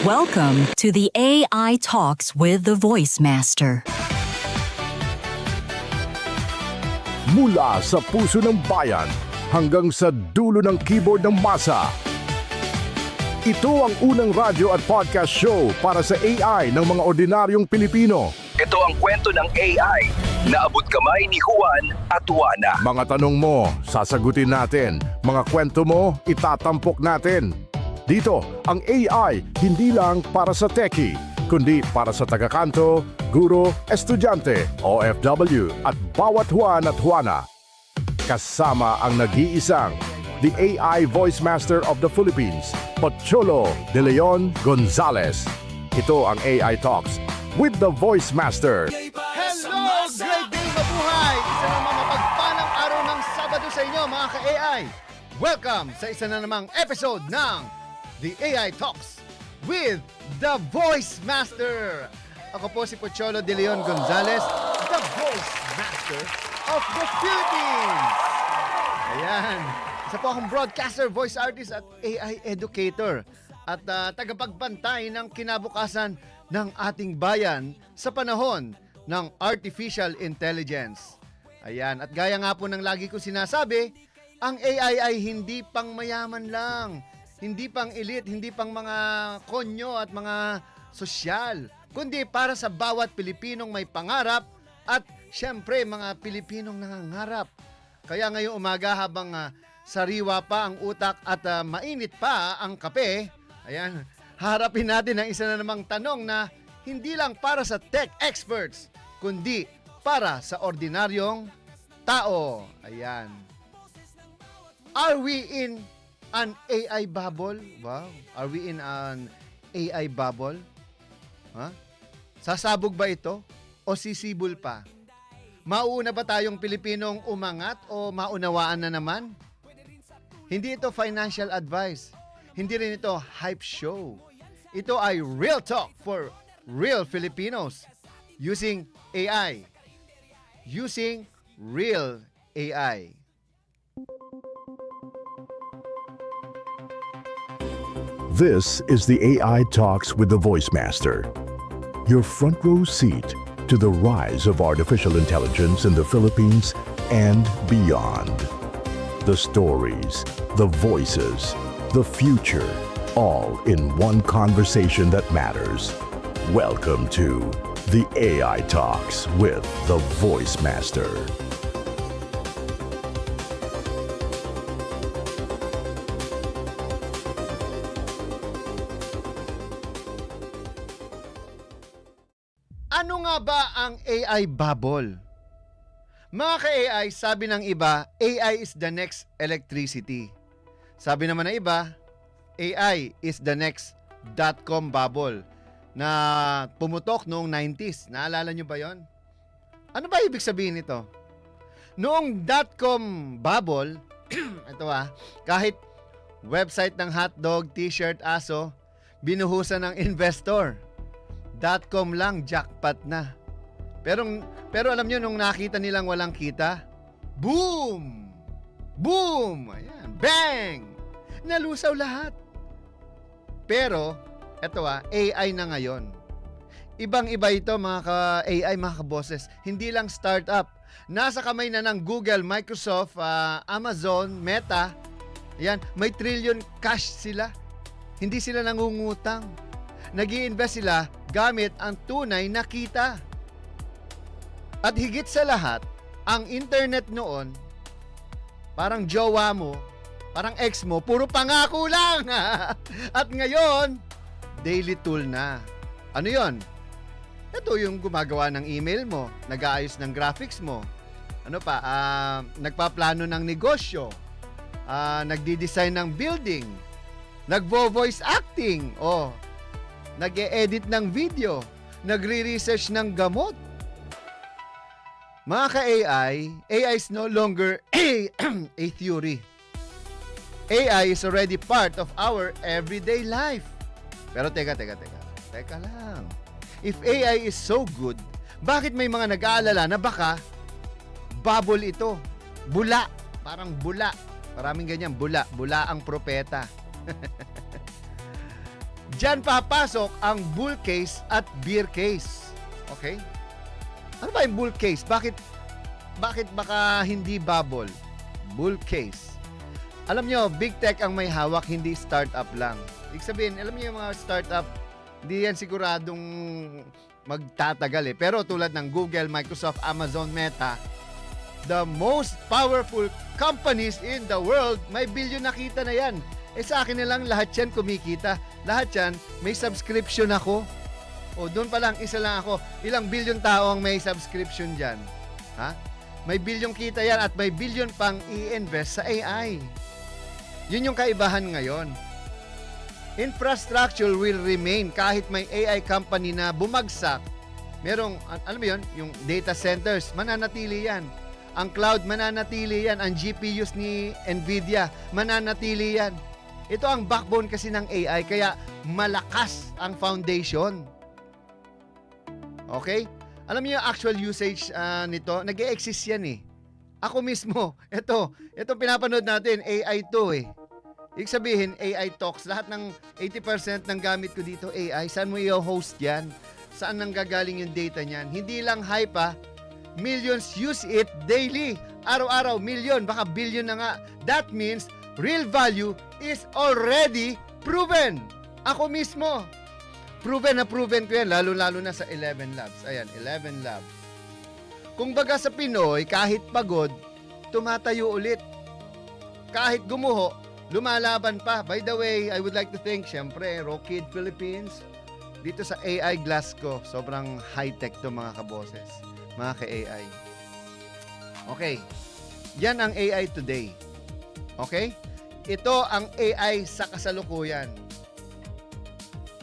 Welcome to the AI Talks with the Voice Master. Mula sa puso ng bayan hanggang sa dulo ng keyboard ng masa. Ito ang unang radyo at podcast show para sa AI ng mga ordinaryong Pilipino. Ito ang kwento ng AI na abot kamay ni Juan at Juana. Mga tanong mo, sasagutin natin. Mga kwento mo, itatampok natin. Dito, ang AI hindi lang para sa techie, kundi para sa tagakanto, guro, estudyante, OFW at bawat Juan at Juana. Kasama ang nag-iisang, the AI Voice Master of the Philippines, Pocholo de Leon Gonzalez. Ito ang AI Talks with the Voice Master. Hello! Great day, mabuhay! Isa namang mapagpalang araw ng Sabado sa inyo, mga ka-AI. Welcome sa isa na namang episode ng The AI Talks with the Voice Master. Ako po si Pocholo de Leon Gonzalez, the Voice Master of the Philippines. Ayan. Isa po akong broadcaster, voice artist at AI educator at tagapagbantay ng kinabukasan ng ating bayan sa panahon ng artificial intelligence. Ayan. At gaya nga po ng lagi ko sinasabi, ang AI ay hindi pang mayaman lang, hindi pang elite, hindi pang mga konyo at mga sosyal, kundi para sa bawat Pilipinong may pangarap at syempre mga Pilipinong nangangarap. Kaya ngayong umaga habang sariwa pa ang utak at mainit pa ang kape, ayan, harapin natin ang isa na namang tanong na hindi lang para sa tech experts, kundi para sa ordinaryong tao. Ayan. Are we in an AI bubble? Wow. Are we in an AI bubble? Ha? Sasabog ba ito? O sisibol pa? Mauuna ba tayong Pilipinong umangat o maunawaan na naman? Hindi ito financial advice. Hindi rin ito hype show. Ito ay real talk for real Filipinos using AI. Using real AI. This is the AI Talks with the Voice Master. Your front row seat to the rise of artificial intelligence in the Philippines and beyond. The stories, the voices, the future, all in one conversation that matters. Welcome to the AI Talks with the Voice Master. Ano nga ba ang AI bubble? Mga ka-AI, sabi ng iba, AI is the next electricity. Sabi naman ng iba, AI is the next dot-com bubble na pumutok noong 90s. Naalala nyo ba yon? Ano ba ibig sabihin nito? Noong dot-com bubble, ito kahit website ng hotdog, t-shirt, aso, binuhusan ng investor. .com lang, jackpot na. Pero alam nyo, nung nakita nilang walang kita, boom! Boom! Ayan, bang! Nalusaw lahat. Pero, eto AI na ngayon. Ibang-iba ito mga ka-AI, mga ka-bosses. Hindi lang startup. Nasa kamay na ng Google, Microsoft, Amazon, Meta. Ayan, may trillion cash sila. Hindi sila nangungutang. Nag-i-invest sila gamit ang tunay na kita. At higit sa lahat, ang internet noon, parang jowa mo, parang ex mo, puro pangako lang. At ngayon, daily tool na. Ano yon? Ito yung gumagawa ng email mo, nag-aayos ng graphics mo, nagpaplano ng negosyo, nagdi-design ng building, nagvo-voice acting, nag-e-edit ng video, nagre-research ng gamot. Mga ka-AI, AI is no longer a theory. AI is already part of our everyday life. Pero teka lang. If AI is so good, bakit may mga nag-aalala na baka bubble ito? Bula. Parang bula. Maraming ganyan. Bula ang propeta. Diyan papasok ang bull case at bear case. Okay? Ano ba yung bull case? Bakit baka hindi bubble? Bull case. Alam nyo, big tech ang may hawak, hindi startup lang. Ibig sabihin, alam nyo yung mga startup, hindi yan siguradong magtatagal eh. Pero tulad ng Google, Microsoft, Amazon, Meta, the most powerful companies in the world, may bilyon na kita na yan. Eh sa akin na lang, lahat yan kumikita. Lahat yan, may subscription ako. O doon pa lang, isa lang ako. Ilang bilyon tao ang may subscription dyan? Ha? May bilyong kita yan at may bilyon pang i-invest sa AI. Yun yung kaibahan ngayon. Infrastructure will remain kahit may AI company na bumagsak. Merong, alam mo yun, yung data centers, mananatili yan. Ang cloud, mananatili yan. Ang GPUs ni NVIDIA, mananatili yan. Ito ang backbone kasi ng AI, kaya malakas ang foundation. Okay? Alam niyo yung actual usage nito, nag-e-exist yan eh. Ako mismo, ito pinapanood natin, AI to eh. Ibig sabihin, AI talks, lahat ng 80% ng gamit ko dito, AI. Saan mo i-host yan? Saan nanggagaling yung data niyan? Hindi lang hype ah. Millions use it daily. Araw-araw, million, baka billion na nga. That means, real value is already proven. Ako mismo. Proven na proven ko yan, lalo-lalo na sa 11 Labs. Ayan, 11 Labs. Kung baga sa Pinoy, kahit pagod, tumatayo ulit. Kahit gumuho, lumalaban pa. By the way, I would like to thank, syempre, Rockid Philippines. Dito sa AI Glasgow, sobrang high-tech to mga kaboses. Mga ka-AI. Okay. Yan ang AI today. Okay? Ito ang AI sa kasalukuyan.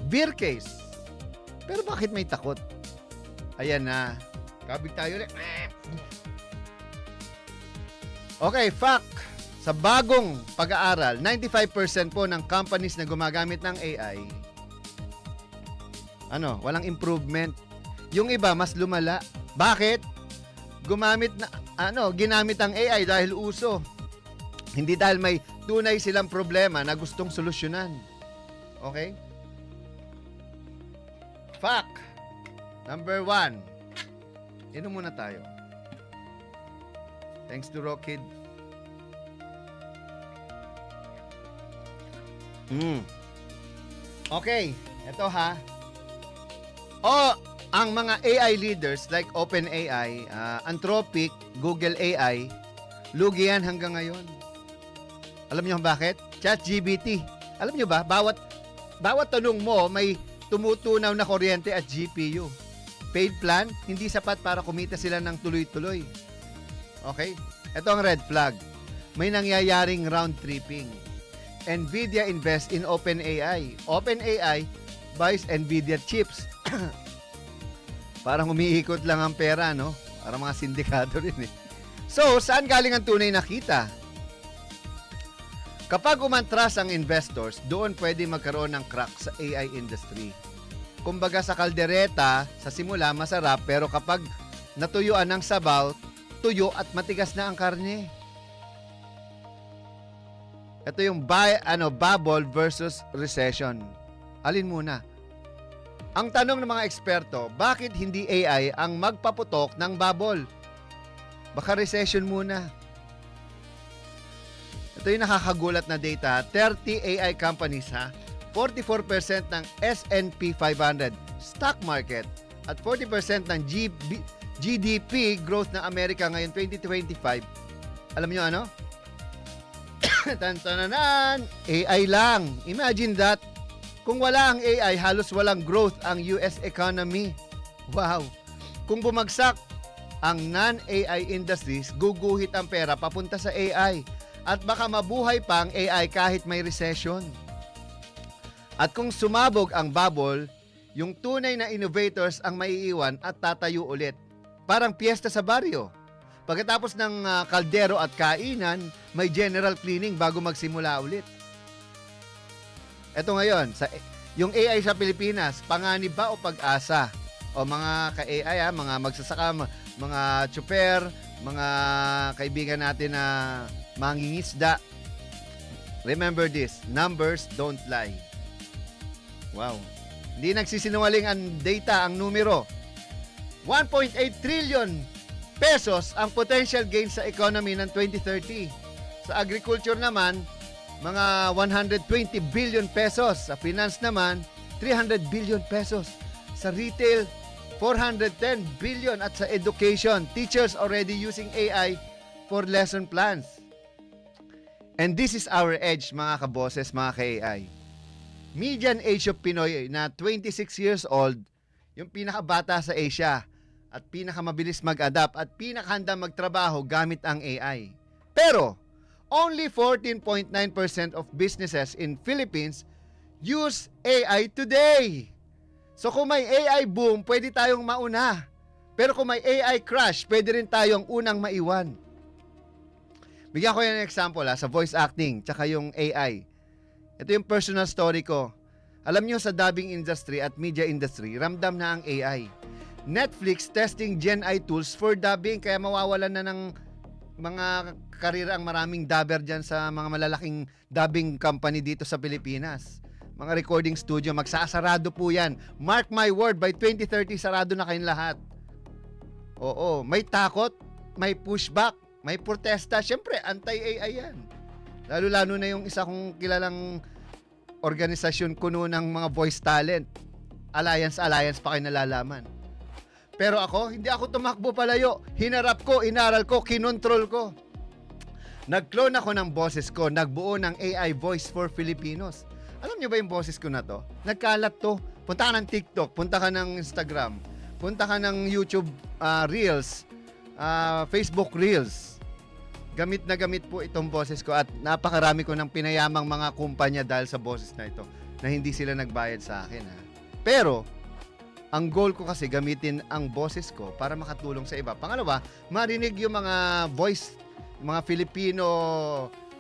Bear case. Pero bakit may takot? Ayan na. Kabig tayo ulit. Okay, fact. Sa bagong pag-aaral, 95% po ng companies na gumagamit ng AI, walang improvement. Yung iba, mas lumala. Bakit? Ginamit ang AI dahil uso. Hindi dahil may tunay silang problema na gustong solusyonan. Okay? Fact. Number 1. Inom muna tayo. Thanks to Rockid. Okay. Ito ha. Ang mga AI leaders like OpenAI, Anthropic, Google AI, lugi yan hanggang ngayon. Alam niyo bakit? ChatGPT. Alam niyo ba, bawat tanong mo may tumutunaw na kuryente at GPU. Paid plan, hindi sapat para kumita sila ng tuloy-tuloy. Okay? Ito ang red flag. May nangyayaring round tripping. NVIDIA invests in OpenAI. OpenAI buys NVIDIA chips. Parang umiikot lang ang pera, no? Parang mga sindikato rin eh. So, saan galing ang tunay na kita? Kapag umantras ang investors, doon pwede magkaroon ng crack sa AI industry. Kumbaga sa kaldereta, sa simula masarap, pero kapag natuyuan ng sabaw, tuyo at matigas na ang karne. Ito yung bubble versus recession. Alin muna? Ang tanong ng mga eksperto, bakit hindi AI ang magpaputok ng bubble? Baka recession muna. Ito yung nakakagulat na data. 30 AI companies 44% ng S&P 500 stock market at 40% ng GDP growth ng Amerika ngayon 2025. Alam nyo ano? Tantananan! AI lang. Imagine that. Kung wala ang AI, halos walang growth ang US economy. Wow! Kung bumagsak ang non-AI industries, guguhit ang pera papunta sa AI. At baka mabuhay pa ang AI kahit may recession. At kung sumabog ang bubble, yung tunay na innovators ang maiiwan at tatayo ulit. Parang piyesta sa baryo. Pagkatapos ng kaldero at kainan, may general cleaning bago magsimula ulit. Ito ngayon, yung AI sa Pilipinas, panganib ba o pag-asa? O mga ka-AI, mga magsasaka, mga tsuper, mga kaibigan natin na mangingisda. Remember this, numbers don't lie. Wow. Hindi nagsisinungaling ang data, ang numero. 1.8 trillion pesos ang potential gain sa economy ng 2030. Sa agriculture naman, mga 120 billion pesos. Sa finance naman, 300 billion pesos. Sa retail, 410 billion. At sa education, teachers already using AI for lesson plans. And this is our edge, mga kaboses, mga ka-AI. Median age of Pinoy na 26 years old, yung pinakabata sa Asia at pinakamabilis mag-adapt at pinakahanda magtrabaho gamit ang AI. Pero, only 14.9% of businesses in Philippines use AI today. So kung may AI boom, pwede tayong mauna. Pero kung may AI crash, pwede rin tayong unang maiwan. Bigyan ko yan ng example sa voice acting tsaka yung AI. Ito yung personal story ko. Alam nyo, sa dubbing industry at media industry, ramdam na ang AI. Netflix testing Gen AI tools for dubbing, kaya mawawalan na ng mga karira ang maraming dubber dyan sa mga malalaking dubbing company dito sa Pilipinas. Mga recording studio, magsasarado po yan. Mark my word, by 2030, sarado na kayong lahat. Oo, may takot, may pushback, may protesta. Siyempre, anti-AI yan. Lalo-lalo na yung isa kong kilalang organisasyon kuno ng mga voice talent. Alliance pa kayo nalalaman. Pero ako, hindi ako tumakbo palayo. Hinarap ko, inaral ko, kinontrol ko. Nag-clone ako ng boses ko. Nagbuo ng AI Voice for Filipinos. Alam niyo ba yung boses ko na to? Nagkalat to. Punta ka ng TikTok, punta ka ng Instagram, punta ka ng YouTube Reels, Facebook Reels. Gamit na gamit po itong boses ko at napakarami ko ng pinayamang mga kumpanya dahil sa boses na ito na hindi sila nagbayad sa akin. Pero, ang goal ko kasi gamitin ang boses ko para makatulong sa iba. Pangalawa, marinig yung mga voice, mga Filipino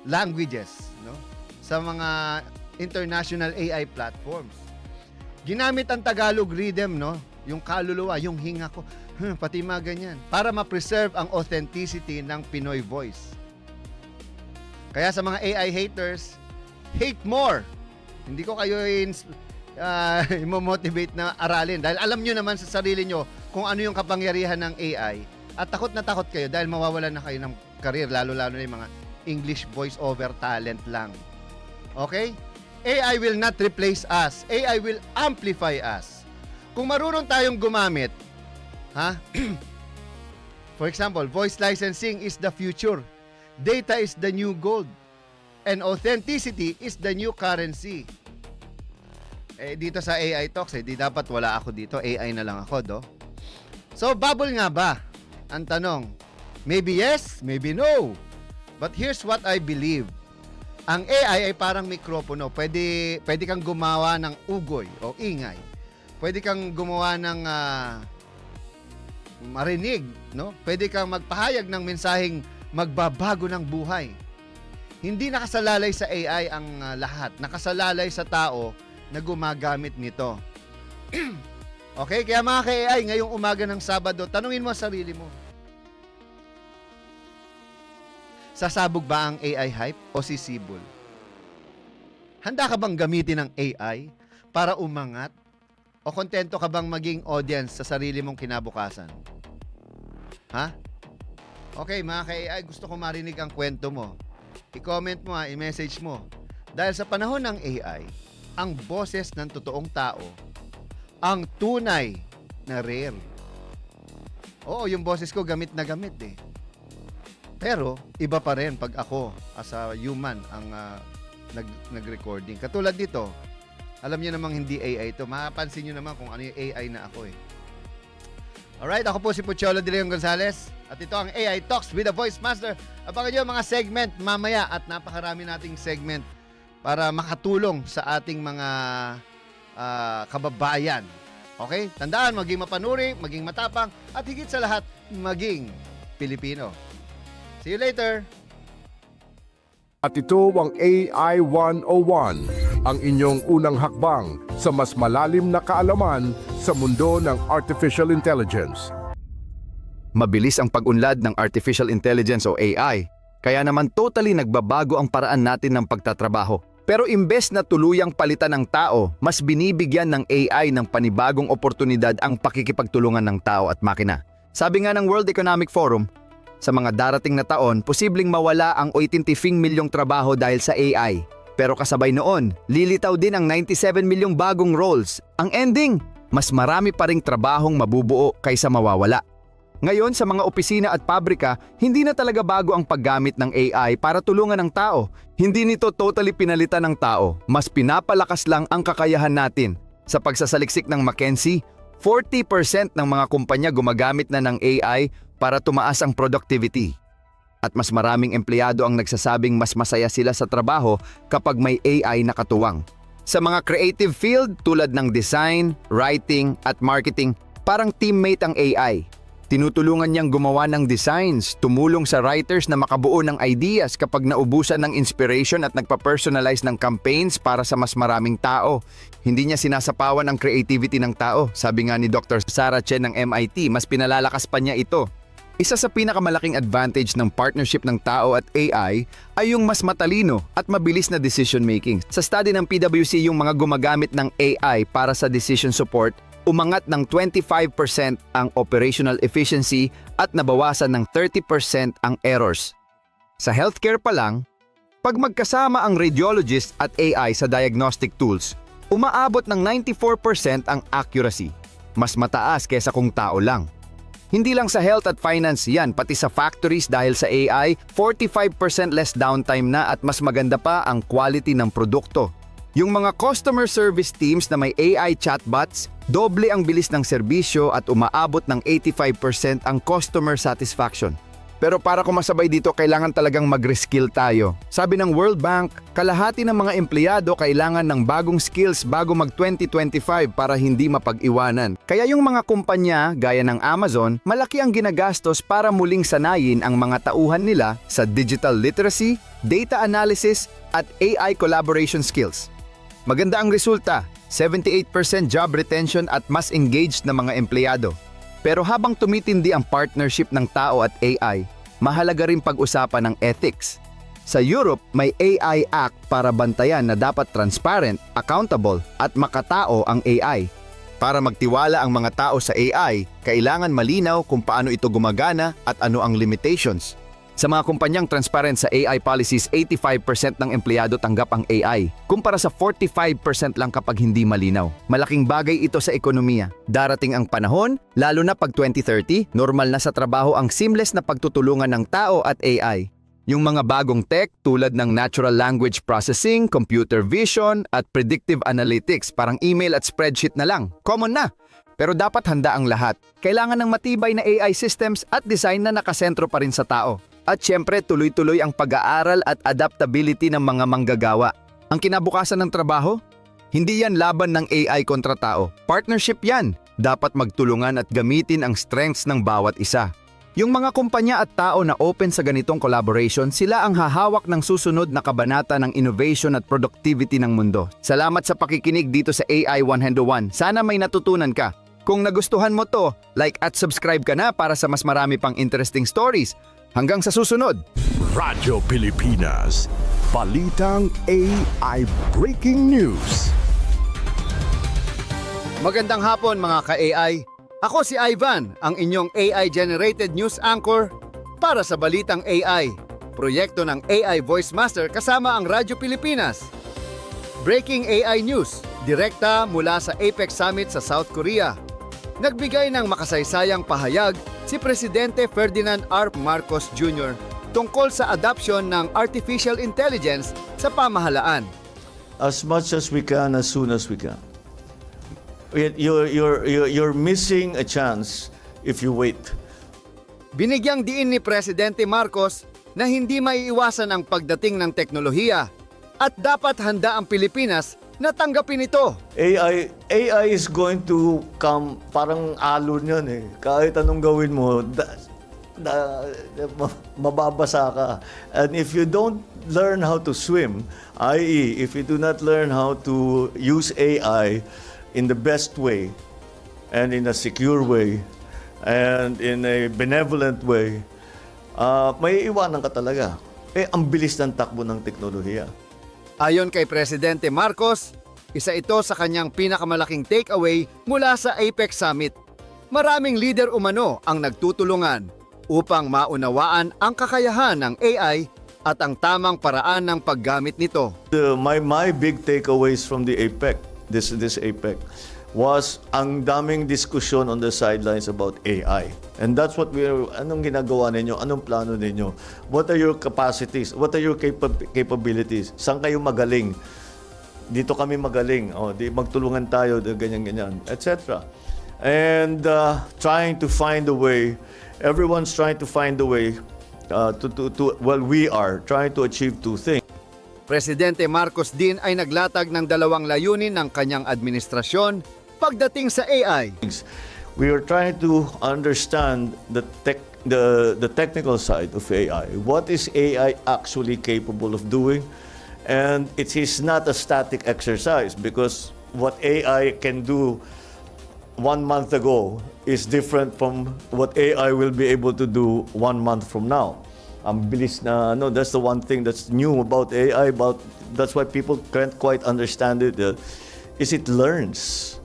languages, no? Sa mga international AI platforms. Ginamit ang Tagalog rhythm, no? Yung kaluluwa, yung hinga ko, pati mga ganyan, para ma-preserve ang authenticity ng Pinoy voice. Kaya sa mga AI haters, hate more. Hindi ko kayo imo-motivate na aralin dahil alam nyo naman sa sarili nyo kung ano yung kapangyarihan ng AI at takot na takot kayo dahil mawawalan na kayo ng career, lalo-lalo na yung mga English voice over talent lang. Okay? AI will not replace us. AI will amplify us. Kung marunong tayong gumamit, for example, voice licensing is the future. Data is the new gold. And authenticity is the new currency. Dito sa AI Talks, di dapat wala ako dito. AI na lang ako, do. So, bubble nga ba? Ang tanong, maybe yes, maybe no. But here's what I believe. Ang AI ay parang mikropono. Pwede kang gumawa ng ugoy o ingay. Pwede kang gumawa ng marinig, no? Pwede kang magpahayag ng mensaheng magbabago ng buhay. Hindi nakasalalay sa AI ang lahat. Nakasalalay sa tao na gumagamit nito. Okay? Kaya mga ka-AI, ngayong umaga ng Sabado, tanungin mo ang sarili mo. Sasabog ba ang AI hype o sisibol? Handa ka bang gamitin ang AI para umangat? O kontento ka bang maging audience sa sarili mong kinabukasan? Ha? Okay, mga ka-AI, gusto ko marinig ang kwento mo. I-comment mo i-message mo. Dahil sa panahon ng AI, ang boses ng totoong tao, ang tunay na rare. Oo, yung boses ko gamit na gamit eh. Pero, iba pa rin pag ako as a human ang nag-recording. Katulad dito, alam niyo namang hindi AI ito. Mapapansin niyo naman kung ano yung AI na ako eh. Alright, ako po si Pucholo De Leon Gonzalez. At ito ang AI Talks with the Voice Master. Abangan niyo mga segment mamaya at napakarami nating segment para makatulong sa ating mga kababayan. Okay? Tandaan, maging mapanuri, maging matapang, at higit sa lahat, maging Pilipino. See you later! At ito ang AI 101, ang inyong unang hakbang sa mas malalim na kaalaman sa mundo ng Artificial Intelligence. Mabilis ang pag-unlad ng Artificial Intelligence o AI, kaya naman totally nagbabago ang paraan natin ng pagtatrabaho. Pero imbes na tuluyang palitan ng tao, mas binibigyan ng AI ng panibagong oportunidad ang pakikipagtulungan ng tao at makina. Sabi nga ng World Economic Forum, sa mga darating na taon, posibleng mawala ang 85 milyong trabaho dahil sa AI. Pero kasabay noon, lilitaw din ang 97 milyong bagong roles. Ang ending, mas marami pa ring trabahong mabubuo kaysa mawawala. Ngayon sa mga opisina at pabrika, hindi na talaga bago ang paggamit ng AI para tulungan ng tao. Hindi nito totally pinalitan ng tao, mas pinapalakas lang ang kakayahan natin. Sa pagsasaliksik ng McKinsey, 40% ng mga kumpanya gumagamit na ng AI para tumaas ang productivity. At mas maraming empleyado ang nagsasabing mas masaya sila sa trabaho kapag may AI na katuwang. Sa mga creative field tulad ng design, writing at marketing, parang teammate ang AI. Tinutulungan niyang gumawa ng designs, tumulong sa writers na makabuo ng ideas kapag naubusan ng inspiration at nagpa-personalize ng campaigns para sa mas maraming tao. Hindi niya sinasapawan ang creativity ng tao. Sabi nga ni Dr. Sarah Chen ng MIT, mas pinalalakas pa niya ito. Isa sa pinakamalaking advantage ng partnership ng tao at AI ay yung mas matalino at mabilis na decision making. Sa study ng PwC, yung mga gumagamit ng AI para sa decision support, umangat ng 25% ang operational efficiency at nabawasan ng 30% ang errors. Sa healthcare pa lang, pag magkasama ang radiologist at AI sa diagnostic tools, umaabot ng 94% ang accuracy. Mas mataas kesa kung tao lang. Hindi lang sa health at finance yan, pati sa factories dahil sa AI, 45% less downtime na at mas maganda pa ang quality ng produkto. Yung mga customer service teams na may AI chatbots, doble ang bilis ng serbisyo at umaabot ng 85% ang customer satisfaction. Pero para kumasabay dito, kailangan talagang mag-reskill tayo. Sabi ng World Bank, kalahati ng mga empleyado kailangan ng bagong skills bago mag-2025 para hindi mapag-iwanan. Kaya yung mga kumpanya, gaya ng Amazon, malaki ang ginagastos para muling sanayin ang mga tauhan nila sa digital literacy, data analysis, at AI collaboration skills. Maganda ang resulta, 78% job retention at mas engaged na mga empleyado. Pero habang tumitindi ang partnership ng tao at AI, mahalaga rin pag-usapan ng ethics. Sa Europe, may AI Act para bantayan na dapat transparent, accountable at makatao ang AI. Para magtiwala ang mga tao sa AI, kailangan malinaw kung paano ito gumagana at ano ang limitations. Sa mga kumpanyang transparent sa AI policies, 85% ng empleyado tanggap ang AI, kumpara sa 45% lang kapag hindi malinaw. Malaking bagay ito sa ekonomiya. Darating ang panahon, lalo na pag 2030, normal na sa trabaho ang seamless na pagtutulungan ng tao at AI. Yung mga bagong tech tulad ng natural language processing, computer vision, at predictive analytics, parang email at spreadsheet na lang. Common na! Pero dapat handa ang lahat. Kailangan ng matibay na AI systems at design na nakasentro pa rin sa tao. At syempre, tuloy-tuloy ang pag-aaral at adaptability ng mga manggagawa. Ang kinabukasan ng trabaho? Hindi yan laban ng AI kontra tao. Partnership yan. Dapat magtulungan at gamitin ang strengths ng bawat isa. Yung mga kumpanya at tao na open sa ganitong collaboration, sila ang hahawak ng susunod na kabanata ng innovation at productivity ng mundo. Salamat sa pakikinig dito sa AI 101. Sana may natutunan ka. Kung nagustuhan mo to, like at subscribe ka na para sa mas marami pang interesting stories. Hanggang sa susunod! Radyo Pilipinas, Balitang AI Breaking News. Magandang hapon mga ka-AI. Ako si Ivan, ang inyong AI-generated news anchor para sa Balitang AI. Proyekto ng AI Voice Master kasama ang Radyo Pilipinas. Breaking AI News, direkta mula sa APEC Summit sa South Korea. Nagbigay ng makasaysayang pahayag si Presidente Ferdinand R. Marcos Jr. tungkol sa adoption ng artificial intelligence sa pamahalaan. As much as we can, as soon as we can. You're missing a chance if you wait. Binigyang diin ni Presidente Marcos na hindi maiiwasan ang pagdating ng teknolohiya at dapat handa ang Pilipinas na tanggapin ito. AI is going to come, parang alon yan eh. Kahit anong gawin mo, mababasa ka. And if you don't learn how to swim, i.e., if you do not learn how to use AI in the best way, and in a secure way, and in a benevolent way, may iwanan ka talaga. Ang bilis ng takbo ng teknolohiya. Ayon kay Presidente Marcos, isa ito sa kanyang pinakamalaking takeaway mula sa APEC Summit. Maraming leader umano ang nagtutulungan upang maunawaan ang kakayahan ng AI at ang tamang paraan ng paggamit nito. My big takeaways from the APEC, this APEC, was ang daming diskusyon on the sidelines about AI. And that's what anong ginagawa ninyo? Anong plano ninyo? What are your capacities? What are your capabilities? Saan kayo magaling? Dito kami magaling. Di magtulungan tayo, ganyan-ganyan, etc. And trying to find a way, everyone's trying to find a way we are trying to achieve two things. Presidente Marcos din ay naglatag ng dalawang layunin ng kanyang administrasyon pagdating sa AI. We are trying to understand the technical side of AI. What is AI actually capable of doing? And it is not a static exercise, because what AI can do 1 month ago is different from what AI will be able to do 1 month from now. Ang bilis na, that's the one thing that's new about AI, that's why people can't quite understand it, is it learns.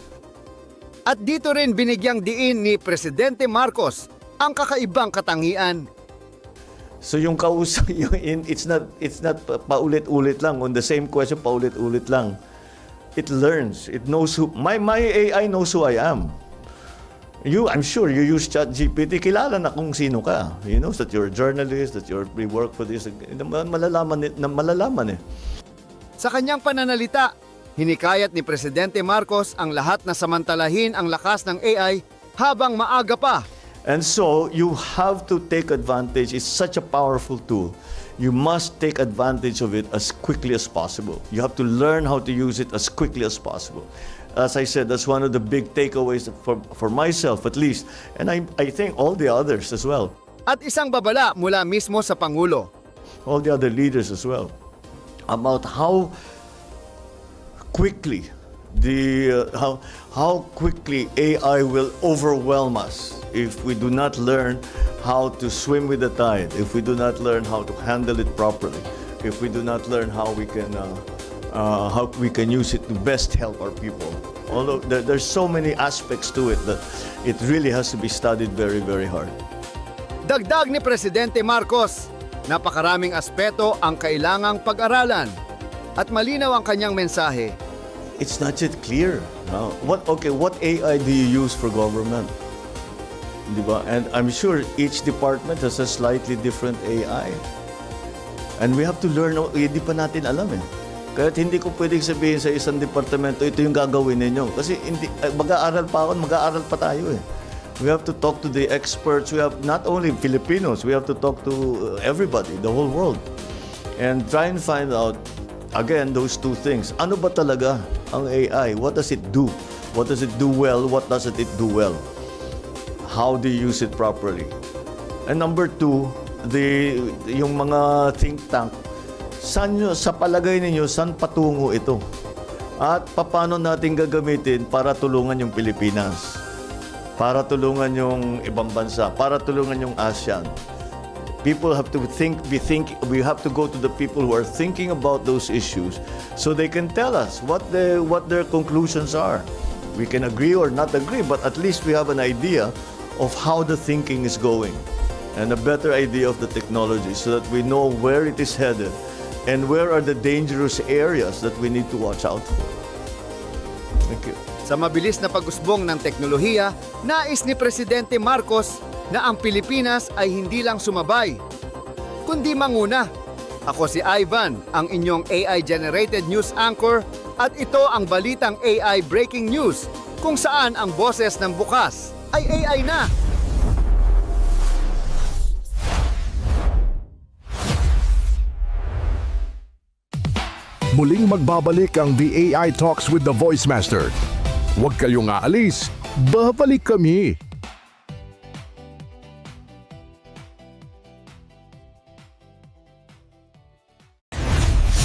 At dito rin binigyang diin ni Presidente Marcos ang kakaibang katangian. So yung kausap, it's not paulit-ulit lang, on the same question paulit-ulit lang. It learns. It knows my AI knows who I am. I'm sure you use ChatGPT, kilala na kung sino ka. He knows that you're a journalist, that you work for this. Malalaman eh. Sa kanyang pananalita, hinikayat ni Presidente Marcos ang lahat na samantalahin ang lakas ng AI habang maaga pa. And so you have to take advantage. It's such a powerful tool. You must take advantage of it as quickly as possible. You have to learn how to use it as quickly as possible. As I said, that's one of the big takeaways for myself at least, and I think all the others as well. At isang babala mula mismo sa Pangulo. All the other leaders as well, about how quickly how quickly AI will overwhelm us if we do not learn how to swim with the tide, if we do not learn how to handle it properly, if we do not learn how we can use it to best help our people. Although there's so many aspects to it that it really has to be studied very, very hard. Dagdag ni Presidente Marcos, napakaraming aspeto ang kailangang pag-aralan at malinaw ang kanyang mensahe. It's not yet clear. What AI do you use for government? Diba? And I'm sure each department has a slightly different AI. And we have to learn, hindi pa natin alam eh. Kaya hindi ko pwedeng sabihin sa isang departamento, ito yung gagawin ninyo. Kasi mag-aaral pa tayo eh. We have to talk to the experts. We have not only Filipinos, we have to talk to everybody, the whole world. And try and find out, again, those two things. Ano ba talaga ang AI? What does it do? What does it do well? What doesn't it do well? How do you use it properly? And number two, yung mga think tank, sa palagay ninyo, saan patungo ito? At paano natin gagamitin para tulungan yung Pilipinas? Para tulungan yung ibang bansa? Para tulungan yung ASEAN? People have to we have to go to the people who are thinking about those issues so they can tell us what their conclusions are. We can agree or not agree, but at least we have an idea of how the thinking is going and a better idea of the technology so that we know where it is headed and where are the dangerous areas that we need to watch out for. Thank you. Sa mabilis na pag-usbong ng teknolohiya, nais ni Presidente Marcos na ang Pilipinas ay hindi lang sumabay, kundi manguna. Ako si Ivan, ang inyong AI-generated news anchor, at ito ang balitang AI Breaking News, kung saan ang boses ng bukas ay AI na. Muling magbabalik ang The AI Talks with the Voice Master. Huwag kayong aalis, babalik kami.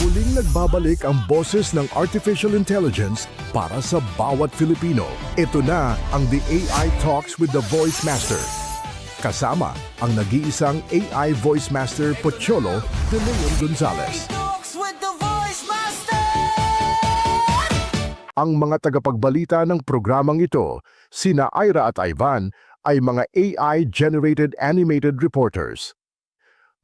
Muling nagbabalik ang boses ng Artificial Intelligence para sa bawat Filipino. Ito na ang The AI Talks with the Voice Master. Kasama ang nag-iisang AI Voice Master Pocholo de Leon Gonzalez. Talks with the Voice Master. Ang mga tagapagbalita ng programang ito, sina Ira at Ivan, ay mga AI-generated animated reporters.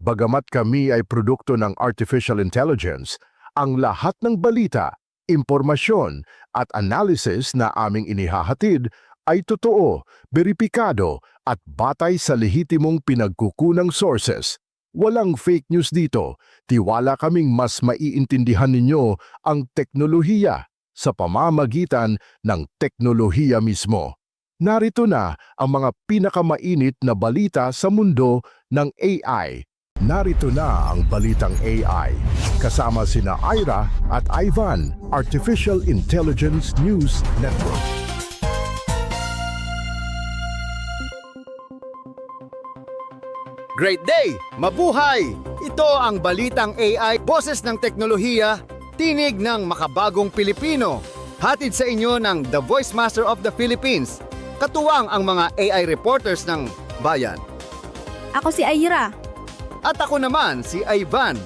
Bagamat kami ay produkto ng artificial intelligence, ang lahat ng balita, impormasyon at analysis na aming inihahatid ay totoo, beripikado at batay sa lehitimong pinagkukunang sources. Walang fake news dito. Tiwala kaming mas maiintindihan ninyo ang teknolohiya sa pamamagitan ng teknolohiya mismo. Narito na ang mga pinakamainit na balita sa mundo ng AI. Narito na ang balitang AI. Kasama sina Ira at Ivan, Artificial Intelligence News Network. Great day! Mabuhay! Ito ang balitang AI, boses ng teknolohiya, tinig ng makabagong Pilipino. Hatid sa inyo ng The Voice Master of the Philippines. Katuwang ang mga AI reporters ng bayan. Ako si Ira. At ako naman si Ivan.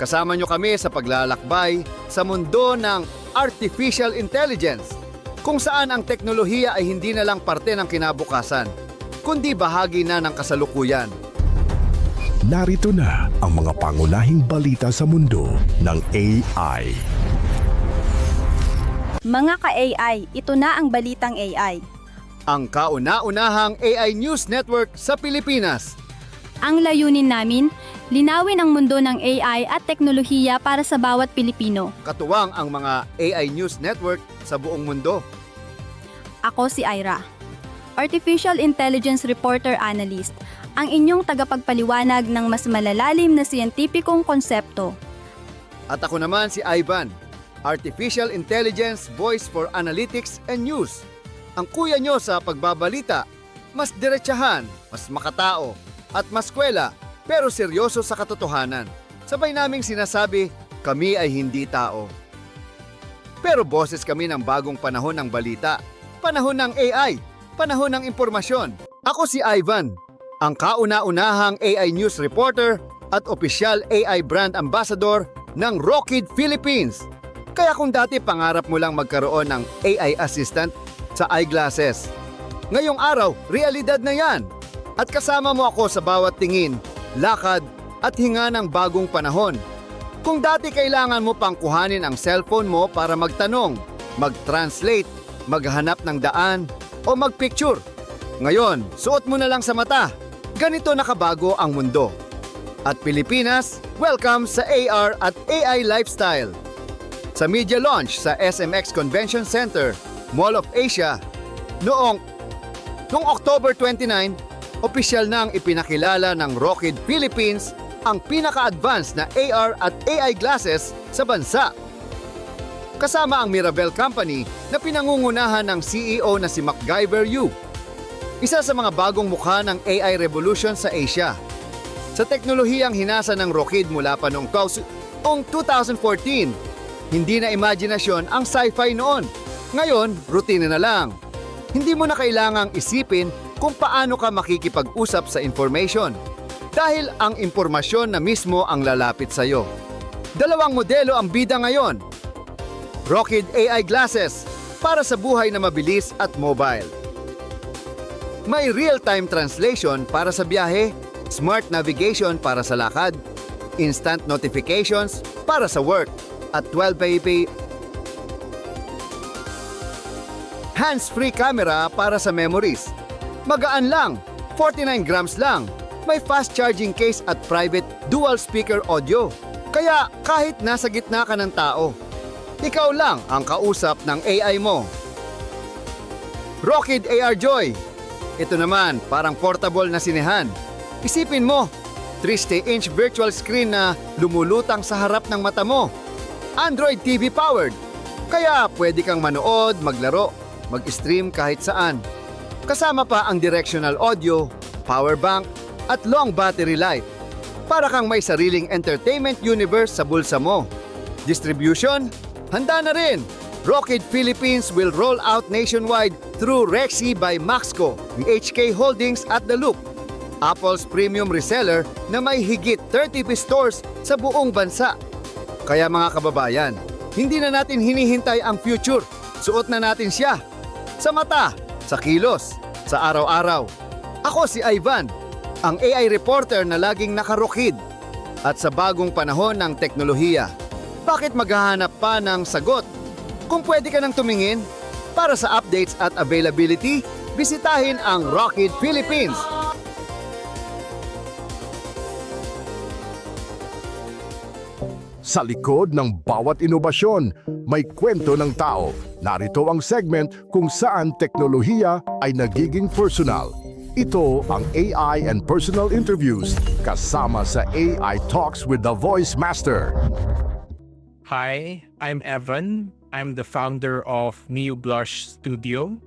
Kasama nyo kami sa paglalakbay sa mundo ng artificial intelligence, kung saan ang teknolohiya ay hindi na lang parte ng kinabukasan, kundi bahagi na ng kasalukuyan. Narito na ang mga pangunahing balita sa mundo ng AI. Mga ka-AI, ito na ang balitang AI. Ang kauna-unahang AI News Network sa Pilipinas. Ang layunin namin, linawin ang mundo ng AI at teknolohiya para sa bawat Pilipino. Katuwang ang mga AI News Network sa buong mundo. Ako si Ira, Artificial Intelligence Reporter Analyst, ang inyong tagapagpaliwanag ng mas malalalim na siyentipikong konsepto. At ako naman si Ivan, Artificial Intelligence Voice for Analytics and News. Ang kuya nyo sa pagbabalita, mas diretsahan, mas makatao, at mas kwela, pero seryoso sa katotohanan. Sabay naming sinasabi, kami ay hindi tao. Pero boses kami ng bagong panahon ng balita, panahon ng AI, panahon ng impormasyon. Ako si Ivan, ang kauna-unahang AI News Reporter at opisyal AI Brand Ambassador ng Rockid Philippines. Kaya kung dati pangarap mo lang magkaroon ng AI assistant sa eyeglasses, ngayong araw, realidad na yan. At kasama mo ako sa bawat tingin, lakad at hinga ng bagong panahon. Kung dati kailangan mo pang kuhanin ang cellphone mo para magtanong, mag-translate, maghanap ng daan o mag-picture, ngayon, suot mo na lang sa mata. Ganito nakabago ang mundo. At Pilipinas, welcome sa AR at AI lifestyle. Sa media launch sa SMX Convention Center, Mall of Asia, noong October 29, opisyal nang ipinakilala ng Rockid Philippines ang pinaka-advanced na AR at AI glasses sa bansa. Kasama ang Mirabel Company na pinangungunahan ng CEO na si MacGyver Yu. Isa sa mga bagong mukha ng AI revolution sa Asia. Sa teknolohiyang hinasa ng Rockid mula pa noong 2014, hindi na imaginasyon ang sci-fi noon. Ngayon, routine na lang. Hindi mo na kailangang isipin kung paano ka makikipag-usap sa information dahil ang impormasyon na mismo ang lalapit sa iyo. Dalawang modelo ang bida ngayon. Rockid AI glasses para sa buhay na mabilis at mobile. May real-time translation para sa biyahe, smart navigation para sa lakad, instant notifications para sa work, at 12MP hands-free camera para sa memories. Magaan lang, 49 grams lang. May fast charging case at private dual speaker audio. Kaya kahit nasa gitna ka ng tao, ikaw lang ang kausap ng AI mo. Rockid AR Joy. Ito naman, parang portable na sinehan. Isipin mo, 360-inch virtual screen na lumulutang sa harap ng mata mo. Android TV powered. Kaya pwede kang manood, maglaro, mag-stream kahit saan. Kasama pa ang directional audio, power bank, at long battery life. Para kang may sariling entertainment universe sa bulsa mo. Distribution? Handa na rin! Rockid Philippines will roll out nationwide through Rexy by Maxco, HK Holdings at The Loop, Apple's premium reseller na may higit 30 stores sa buong bansa. Kaya mga kababayan, Hindi na natin hinihintay ang future. Suot na natin siya. Sa mata, sa kilos, sa araw-araw. Ako si Ivan, ang AI reporter na laging nakarukid. At sa bagong panahon ng teknolohiya, bakit maghahanap pa ng sagot? Kung pwede ka nang tumingin, para sa updates at availability, bisitahin ang Rocket Philippines. Sa likod ng bawat inobasyon, may kwento ng tao. Narito ang segment kung saan teknolohiya ay nagiging personal. Ito ang AI and Personal Interviews kasama sa AI Talks with the Voice Master. Hi, I'm Evan. I'm the founder of Neo Blush Studio.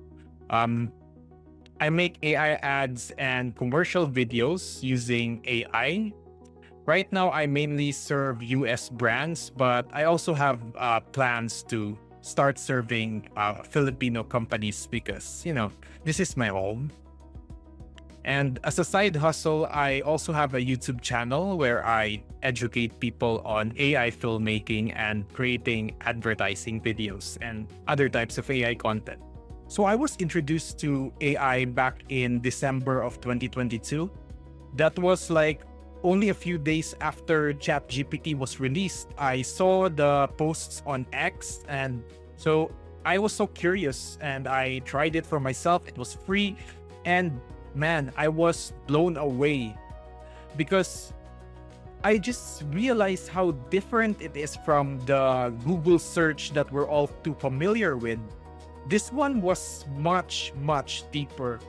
I make AI ads and commercial videos using AI. Right now, I mainly serve US brands, but I also have plans to start serving Filipino companies because, this is my home. And as a side hustle, I also have a YouTube channel where I educate people on AI filmmaking and creating advertising videos and other types of AI content. So I was introduced to AI back in December of 2022. That was like only a few days after ChatGPT was released. I saw the posts on X, and so I was so curious and I tried it for myself. It was free, and man, I was blown away because I just realized how different it is from the Google search that we're all too familiar with. This one was much, much deeper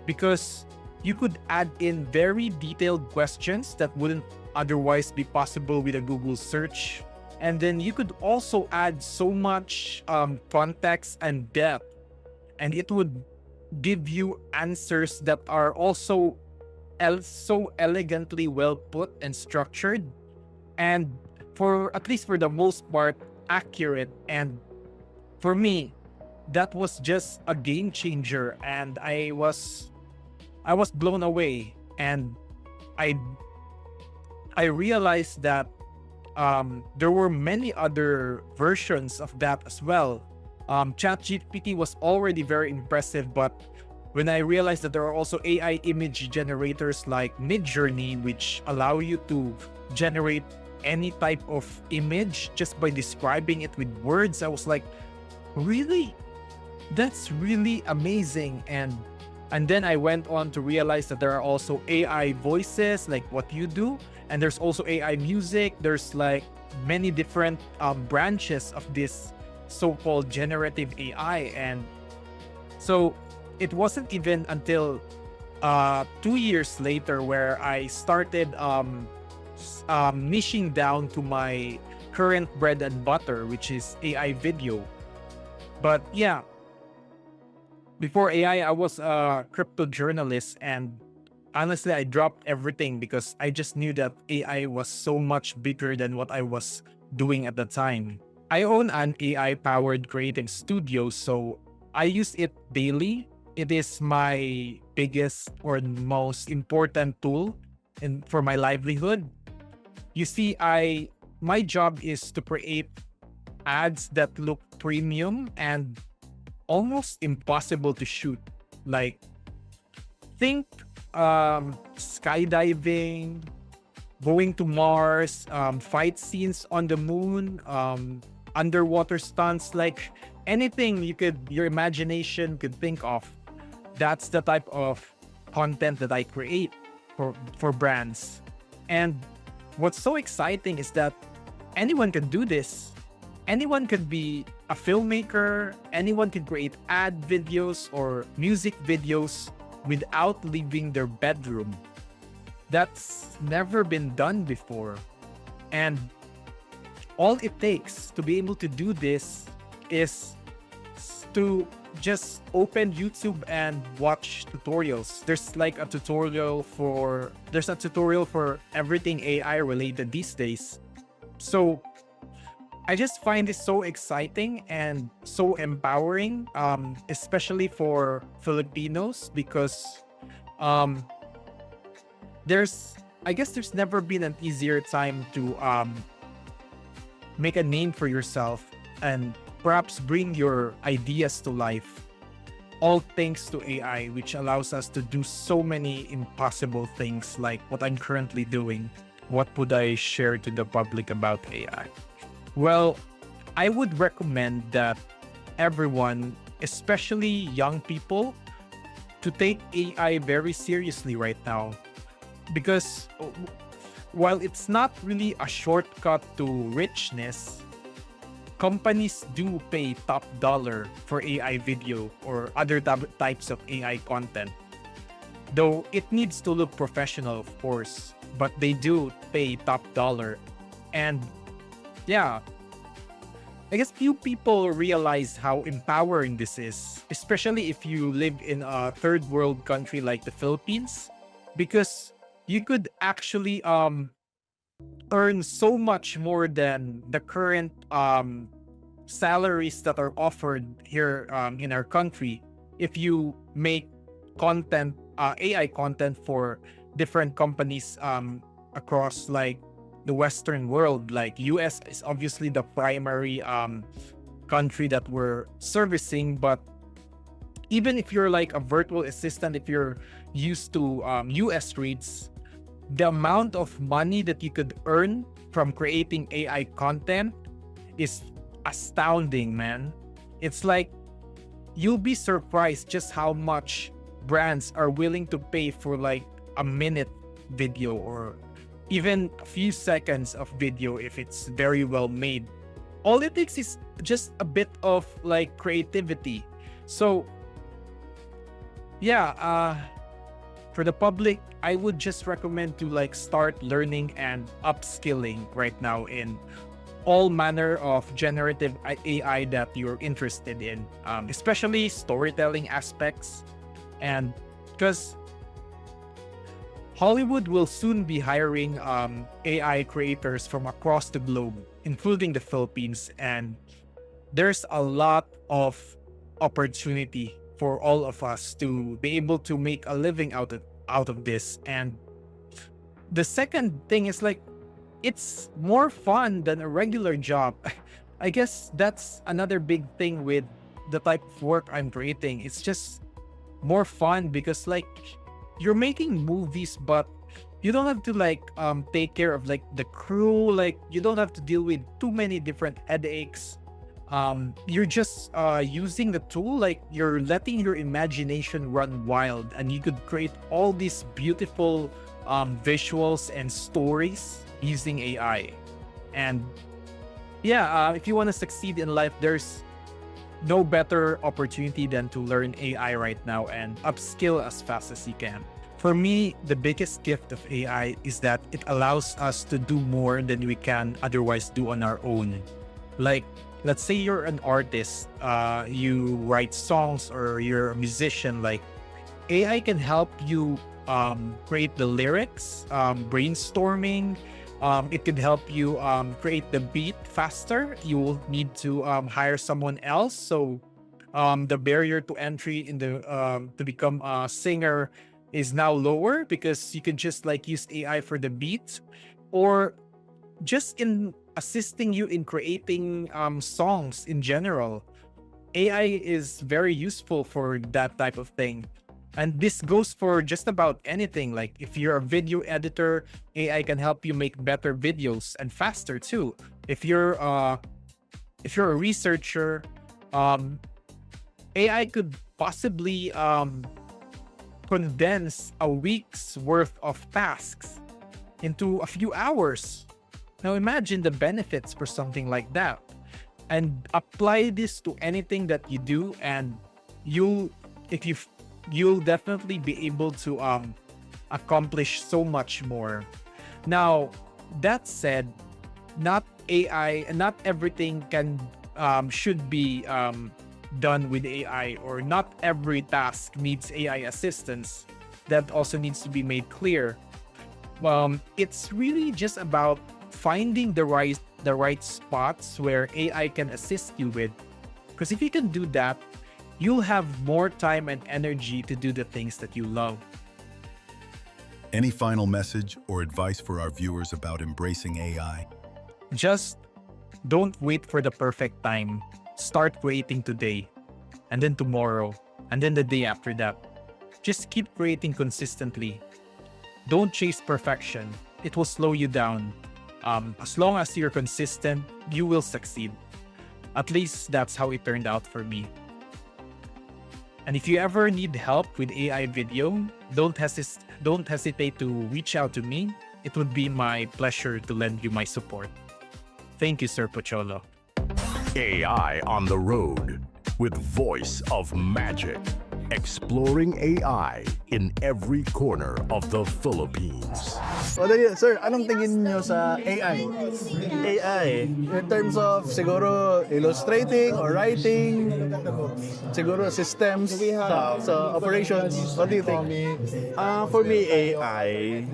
because you could add in very detailed questions that wouldn't otherwise be possible with a Google search. And then you could also add so much context and depth, and it would give you answers that are also so elegantly well put and structured, and for at least for the most part accurate. And for me, that was just a game changer, and I was blown away. And I realized that there were many other versions of that as well. ChatGPT was already very impressive, but when I realized that there are also AI image generators like Midjourney, which allow you to generate any type of image just by describing it with words, I was like, really? That's really amazing. And then I went on to realize that there are also AI voices like what you do, and there's also AI music. There's like many different branches of this so-called generative AI. And so it wasn't even until 2 years later where I started niching down to my current bread and butter, which is AI video. But yeah, before AI, I was a crypto journalist, and honestly, I dropped everything because I just knew that AI was so much bigger than what I was doing at the time. I own an AI-powered creative studio, so I use it daily. It is my biggest or most important tool for my livelihood. You see, my job is to create ads that look premium and almost impossible to shoot. Like, think skydiving, going to Mars, fight scenes on the moon, underwater stunts, like anything your imagination could think of. That's the type of content that I create for brands. And what's so exciting is that anyone can do this. Anyone could be a filmmaker, anyone can create ad videos or music videos without leaving their bedroom. That's never been done before. And all it takes to be able to do this is to just open YouTube and watch tutorials. There's a tutorial for everything AI related these days. So I just find this so exciting and so empowering, especially for Filipinos, because there's never been an easier time to make a name for yourself and perhaps bring your ideas to life. All thanks to AI, which allows us to do so many impossible things like what I'm currently doing. What would I share to the public about AI? Well, I would recommend that everyone, especially young people, to take AI very seriously right now. Because while it's not really a shortcut to richness, companies do pay top dollar for AI video or other types of AI content. Though it needs to look professional, of course, but they do pay top dollar. And yeah, I guess few people realize how empowering this is, especially if you live in a third world country like the Philippines, because you could actually earn so much more than the current salaries that are offered here in our country if you make content, AI content for different companies across like the Western world. Like US is obviously the primary country that we're servicing, but even if you're like a virtual assistant, if you're used to US rates, the amount of money that you could earn from creating AI content is astounding, man. It's like you'll be surprised just how much brands are willing to pay for like a minute video or even a few seconds of video if it's very well made. All it takes is just a bit of like creativity. So yeah, for the public, I would just recommend to like start learning and upskilling right now in all manner of generative AI that you're interested in, especially storytelling aspects. And because Hollywood will soon be hiring AI creators from across the globe, including the Philippines, and there's a lot of opportunity for all of us to be able to make a living out of this. And the second thing is like, it's more fun than a regular job. I guess that's another big thing with the type of work I'm creating. It's just more fun because like you're making movies, but you don't have to like take care of like the crew. Like you don't have to deal with too many different headaches. You're just using the tool, like you're letting your imagination run wild, and you could create all these beautiful visuals and stories using AI. And yeah, if you want to succeed in life, there's no better opportunity than to learn AI right now and upskill as fast as you can. For me, the biggest gift of AI is that it allows us to do more than we can otherwise do on our own. Like, let's say you're an artist, you write songs, or you're a musician, like AI can help you create the lyrics, brainstorming. It can help you create the beat faster. You will need to hire someone else. So the barrier to entry in the to become a singer is now lower because you can just like use AI for the beat, or just in assisting you in creating songs in general. AI is very useful for that type of thing. And this goes for just about anything. Like if you're a video editor, AI can help you make better videos and faster too. If you're a researcher, AI could possibly condense a week's worth of tasks into a few hours. Now imagine the benefits for something like that, and apply this to anything that you do, and you'll definitely be able to accomplish so much more. Now, that said, not AI and not everything should be done with AI, or not every task needs AI assistance. That also needs to be made clear. It's really just about finding the right spots where AI can assist you with. Because if you can do that, you'll have more time and energy to do the things that you love. Any final message or advice for our viewers about embracing AI? Just Don't wait for the perfect time. Start creating today, and then tomorrow, and then the day after that. Just keep creating consistently. Don't chase perfection. It will slow you down. As long as you're consistent, you will succeed. At least that's how it turned out for me. And if you ever need help with AI video, don't hesitate to reach out to me. It would be my pleasure to lend you my support. Thank you, Sir Pocholo. AI on the road with Voice of Magic. Exploring AI in every corner of the Philippines. O dali, sir, anong tingin niyo sa AI? AI, in terms of siguro illustrating or writing, siguro systems sa operations, what do you think? For me, AI,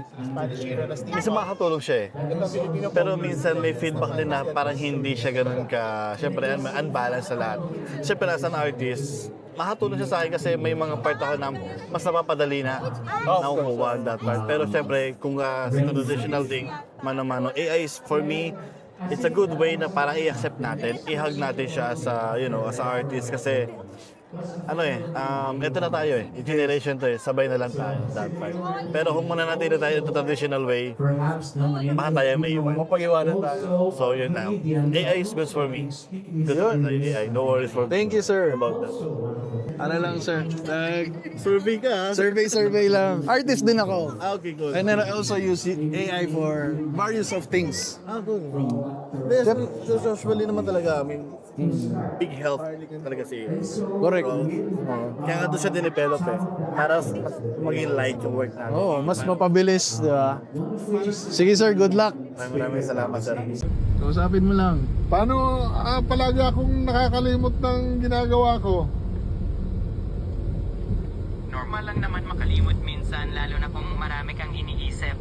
minsan makakatulong siya eh. Pero minsan may feedback din na parang hindi siya ganun ka, syempre unbalanced sa lahat. Syempre as an artist, makatulong siya sa akin kasi may mga part ako na mas napapadali na nakukuha that part. Pero syempre, kung sa traditional thing, mano-mano, AI is for me, it's a good way na parang i-accept natin, i-hug natin siya as a artist kasi ito na tayo eh. Generation to eh. Sabay na lang tayo that part. Pero kung muna natin na tayo ito traditional way, baka tayo may Mapag-iwanan tayo. So yun na. AI is good for me. Good for AI. No worries for me. Thank you, sir. About that. Ano lang, sir? Survey ka ha? Survey lang. Artist din ako. Okay, good. And then I also use AI for various of things. Good. Usually naman talaga, I mean, big help talaga si AI. Correct. Kaya nga doon siya dinevelop eh. Para maging light yung work natin. Oo, mas mapabilis, di ba? Sige, sir, good luck. Maraming salamat, sir. Kausapin mo lang. Paano palagi akong nakakalimot ng ginagawa ko? Normal lang naman makalimot minsan, lalo na kung marami kang iniisip.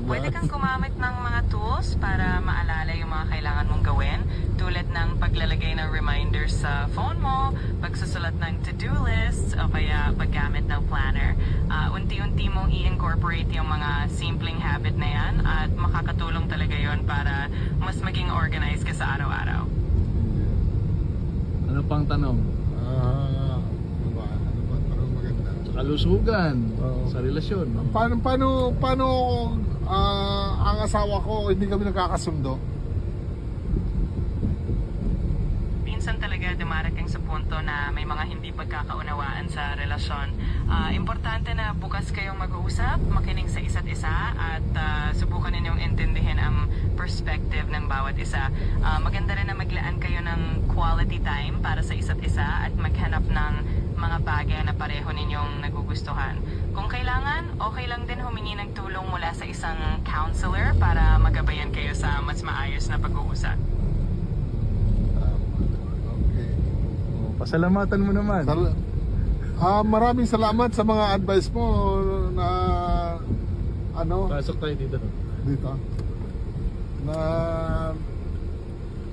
Pwede kang gumamit ng mga tools para maalala yung mga kailangan mong gawin, tulad ng paglalagay ng reminders sa phone mo, pagsusulat ng to-do list, o kaya paggamit ng planner. Unti-unti mong i-incorporate yung mga simpleng habit na yan at makakatulong talaga yon para mas maging organized ka sa araw-araw. Ano pang tanong? Kalusugan, sa relasyon. No? Paano ang asawa ko hindi kami nagkakasundo? Minsan talaga dumarating sa punto na may mga hindi pagkakaunawaan sa relasyon. Importante na bukas kayong mag-uusap, makinig sa isa't isa at subukan ninyong intindihin ang perspective ng bawat isa. Maganda rin na maglaan kayo ng quality time para sa isa't isa at maghanap ng mga bagay na pareho ninyong nagugustuhan. Kung kailangan, okay lang din humingi ng tulong mula sa isang counselor para magabayan kayo sa mas maayos na pag-uusap. Okay. Pasalamatan mo naman. Maraming salamat sa mga advice mo na Pasok tayo dito. dito. Na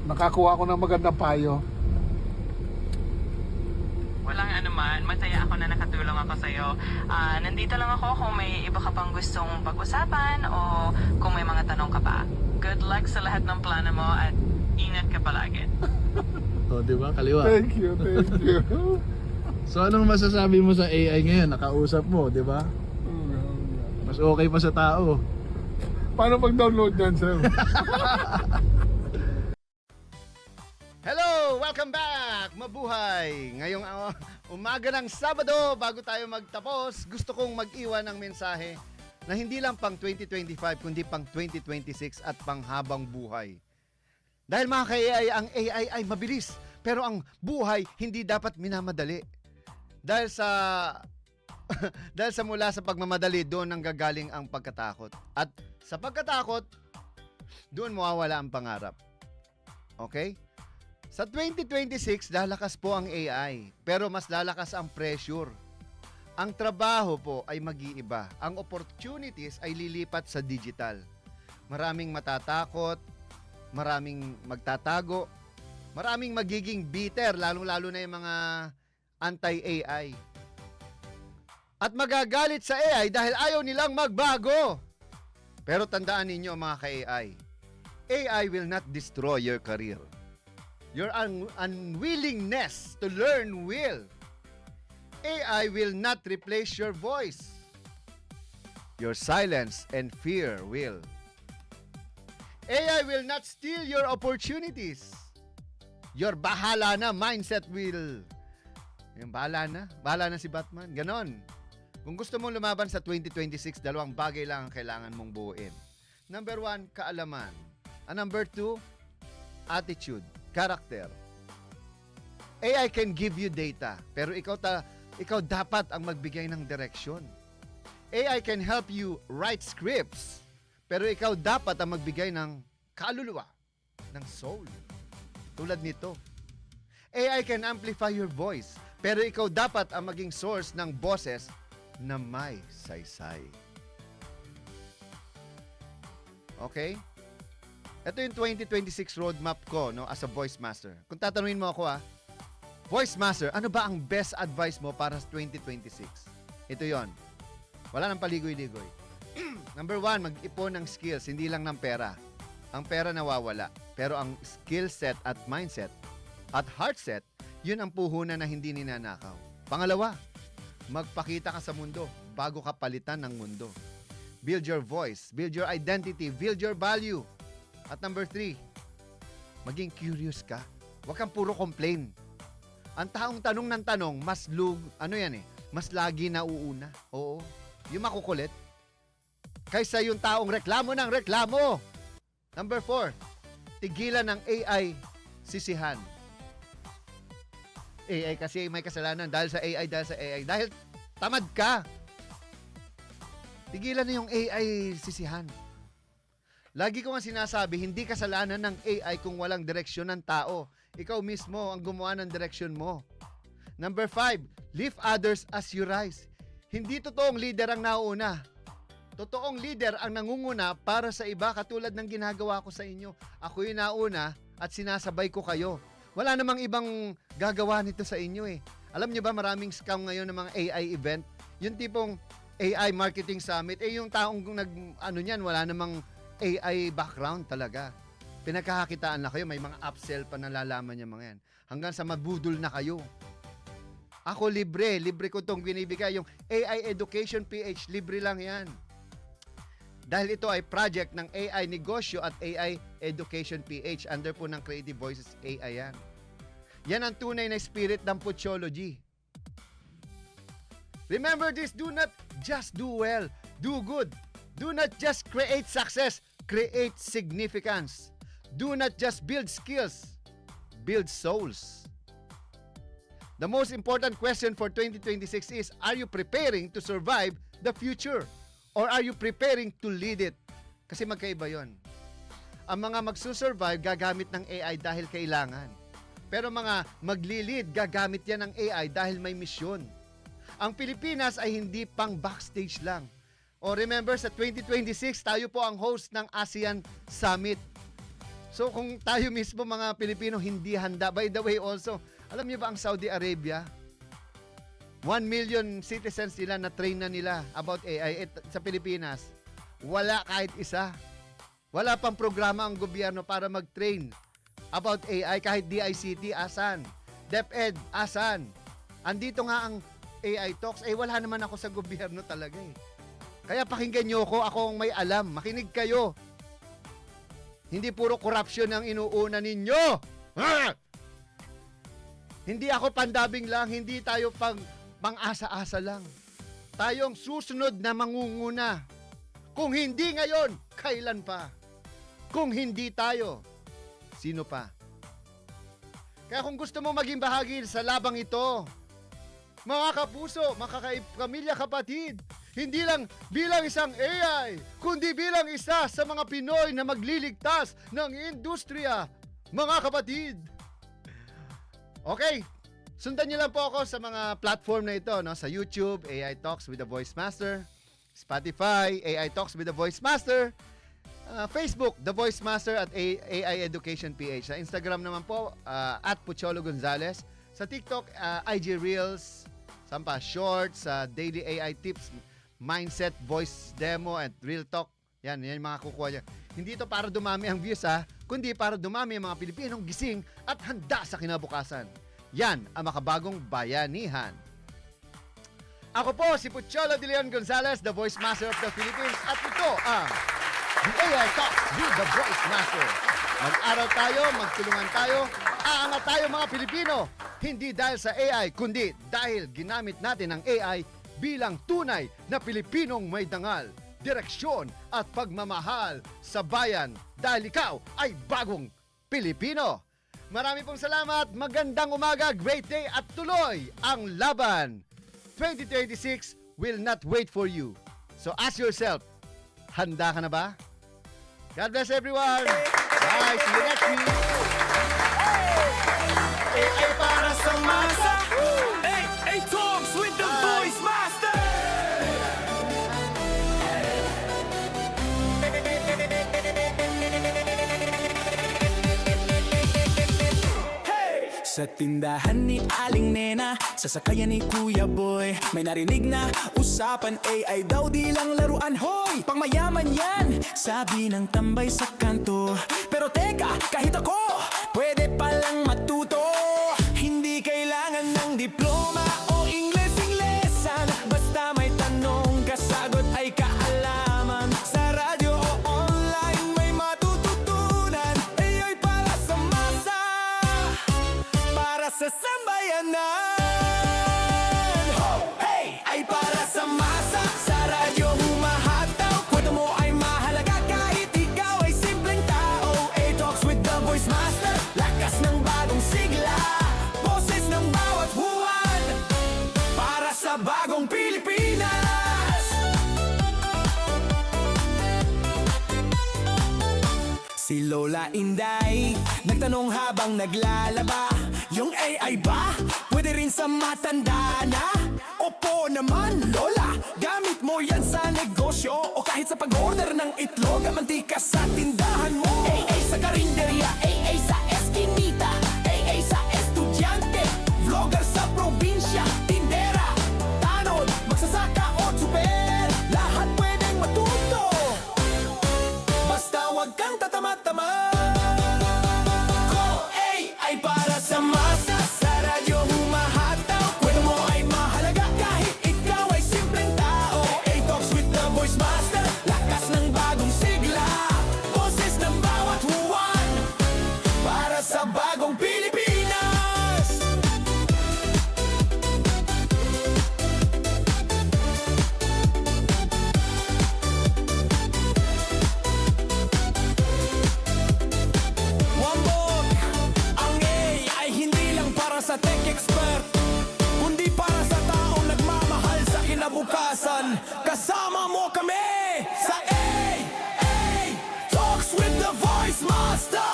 nakakuha ko ng magandang payo. Walang anuman, masaya ako na nakatulong ako sa'yo. Nandito lang ako kung may iba ka pang gustong pag-usapan o kung may mga tanong ka pa. Good luck sa lahat ng plano mo at ingat ka palagi. O, di ba? Kaliwa. Thank you. So, anong masasabi mo sa AI ngayon? Nakausap mo, di ba? Mas okay pa sa tao. Paano pag-download yan, sir? Hello! Welcome back! Mabuhay! Ngayong umaga ng Sabado, bago tayo magtapos, gusto kong mag-iwan ng mensahe na hindi lang pang 2025, kundi pang 2026 at pang habang buhay. Dahil mga ka-AI, ang AI ay mabilis, pero ang buhay hindi dapat minamadali. Dahil sa mula sa pagmamadali, doon ang gagaling ang pagkatakot. At sa pagkatakot, doon mawawala ang pangarap. Okay? Sa 2026, lalakas po ang AI, pero mas lalakas ang pressure. Ang trabaho po ay mag-iiba. Ang opportunities ay lilipat sa digital. Maraming matatakot, maraming magtatago, maraming magiging bitter, lalong-lalo na yung mga anti-AI. At magagalit sa AI dahil ayaw nilang magbago. Pero tandaan ninyo mga ka-AI, AI will not destroy your career. Your unwillingness to learn will. AI will not replace your voice. Your silence and fear will. AI will not steal your opportunities. Your bahala na mindset will. Yung bahala na si Batman. Ganon. Kung gusto mong lumaban sa 2026, dalawang bagay lang ang kailangan mong buuin. Number 1, kaalaman. And number 2, attitude, character. AI can give you data, pero ikaw dapat ang magbigay ng direksyon. AI can help you write scripts, pero ikaw dapat ang magbigay ng kaluluwa, ng soul. Tulad nito. AI can amplify your voice, pero ikaw dapat ang maging source ng boses na may saysay. Okay? Ito yung 2026 roadmap ko, no, as a voice master. Kung tatanungin mo ako, voice master, ano ba ang best advice mo para sa 2026? Ito yon. Wala nang paligoy-ligoy. Number 1, mag-ipon ng skills, hindi lang ng pera. Ang pera nawawala, pero ang skill set at mindset at heart set, yun ang puhunan na hindi ninanakaw. Pangalawa, magpakita ka sa mundo bago ka palitan ng mundo. Build your voice, build your identity, build your value. At number 3, maging curious ka. Huwag kang puro complain. Ang taong tanong ng tanong, mas mas lagi nauuna. Oo, yung makukulit. Kaysa yung taong reklamo ng reklamo. Number 4, tigilan ng AI sisihan. AI kasi may kasalanan dahil sa AI. Dahil tamad ka. Tigilan na yung AI sisihan. Lagi ko nga sinasabi, hindi kasalanan ng AI kung walang direksyon ng tao. Ikaw mismo ang gumawa ng direksyon mo. Number 5, lift others as you rise. Hindi totoong leader ang nauna. Totoong leader ang nangunguna para sa iba katulad ng ginagawa ko sa inyo. Ako yung nauna at sinasabay ko kayo. Wala namang ibang gagawa nito sa inyo eh. Alam niyo ba maraming scam ngayon ng mga AI event? Yung tipong AI Marketing Summit, yung taong wala namang AI background talaga. Pinagkakakitaan na kayo, may mga upsell pa nalalaman niya mga yan. Hanggang sa mabudol na kayo. Ako libre ko itong binibigay. Yung AI Education PH, libre lang yan. Dahil ito ay project ng AI Negosyo at AI Education PH. Under po ng Creative Voices AI yan. Yan ang tunay na spirit ng Puchology. Remember this, do not just do well, do good. Do not just create success, create significance. Do not just build skills, build souls. The most important question for 2026 is, are you preparing to survive the future? Or are you preparing to lead it? Kasi magkaiba yon. Ang mga magsusurvive, gagamit ng AI dahil kailangan. Pero mga magli-lead, gagamit yan ng AI dahil may misyon. Ang Pilipinas ay hindi pang backstage lang. O remember, sa 2026, tayo po ang host ng ASEAN Summit. So kung tayo mismo mga Pilipino hindi handa, by the way also, alam niyo ba ang Saudi Arabia, 1 million citizens nila na train na nila about AI. Sa Pilipinas, wala kahit isa. Wala pang programa ang gobyerno para mag-train about AI. Kahit DICT, asan? DepEd, asan? Andito nga ang AI Talks. Wala naman ako sa gobyerno talaga eh. Kaya pakinggan nyo ako ang may alam. Makinig kayo. Hindi puro corruption ang inuuna ninyo. Ha! Hindi ako pandabing lang, hindi tayo pang-asa-asa lang. Tayong susunod na mangunguna. Kung hindi ngayon, kailan pa? Kung hindi tayo, sino pa? Kaya kung gusto mo maging bahagi sa labang ito, mga kapuso, mga pamilya, kapatid, hindi lang bilang isang AI, kundi bilang isa sa mga Pinoy na magliligtas ng industriya, mga kapatid. Okay, sundan niyo lang po ako sa mga platform na ito, no? Sa YouTube, AI Talks with the Voice Master, Spotify, AI Talks with the Voice Master, Facebook, The Voice Master at AI Education PH. Sa Instagram naman po, at Pucholo Gonzales. Sa TikTok, IG Reels, sampa Shorts, Daily AI Tips, Mindset, Voice Demo, at Real Talk. Yan yung mga kukuha niya. Hindi ito para dumami ang views ha, kundi para dumami ang mga Pilipinong gising at handa sa kinabukasan. Yan ang makabagong bayanihan. Ako po si Pucholo de Leon Gonzalez, the Voice Master of the Philippines, at ito ang The AI Talks with the Voice Master. Mag-aral tayo, magtulungan tayo, aangat tayo mga Pilipino. Hindi dahil sa AI, kundi dahil ginamit natin ang AI bilang tunay na Pilipinong may dangal, direksyon at pagmamahal sa bayan dahil ikaw ay bagong Pilipino. Marami pong salamat, magandang umaga, great day at tuloy ang laban. 2026 will not wait for you. So ask yourself, handa ka na ba? God bless everyone. Bye. See you next week. AI para sa masa. AI Talks with the Voice Master. Sa tindahan ni Aling Nena, sa sakayan ni Kuya Boy, may narinig na usapan, AI daw di lang laruan, hoy! Pangmayaman yan, sabi ng tambay sa kanto. Pero teka, kahit ako, pwede palang matuto. Hindi kailangan ng diploma o Ingles-Inglesan, basta may tanong, kasagot ay kaalaman. Sa radyo o online, may matututunan. AI para sa masa, para sa sambayanan. Hey! Ay para sa masa, sa radyo humahataw. Kwento mo ay mahalaga kahit ikaw ay simpleng tao. AI Talks with the Voice Master, lakas ng bagong sigla, boses ng bawat buwan, para sa bagong Pilipinas. Si Lola Inday nagtanong habang naglalaba, yung AI ba pwede rin sa matanda na? Opo naman Lola, gamit mo yan sa negosyo o kahit sa pag-order ng itlog, mantika sa tindahan mo. AI sa karinderya, AI sa eskinita, AI sa estudyante, vlogger sa probinsya, tindera, tanod, magsasaka o tsuper, lahat pwedeng matuto, basta wag kang tatama-tama. AI para sa masa, sa radyo humahataw. Kwento mo ay mahalaga kahit ikaw ay simpleng tao. AI Talks with the Voice Master, lakas ng bagong sigla, boses ng bawat huwan, para sa bagong Pilipinas. Wambog, ang AI ay hindi lang para sa tech expert, kundi para sa taong nagmamahal sa kinabukasan. Kasama mo kami sa AI Talks with the Voice Master.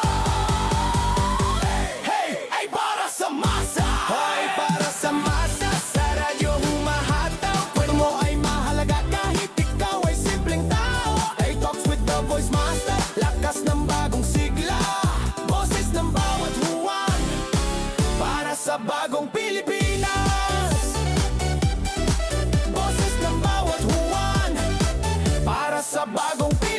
Hey! Ay para sa masa, ay para sa masa, sa radyo humahataw. Kwento mo ay mahalaga kahit ikaw ay simpleng tao. AI Talks with the Voice Master, lakas ng bagong sigla, boses ng bawat huwan, para sa bagong Pilipinas. Boses ng bawat huwan, para sa bagong Pilipinas.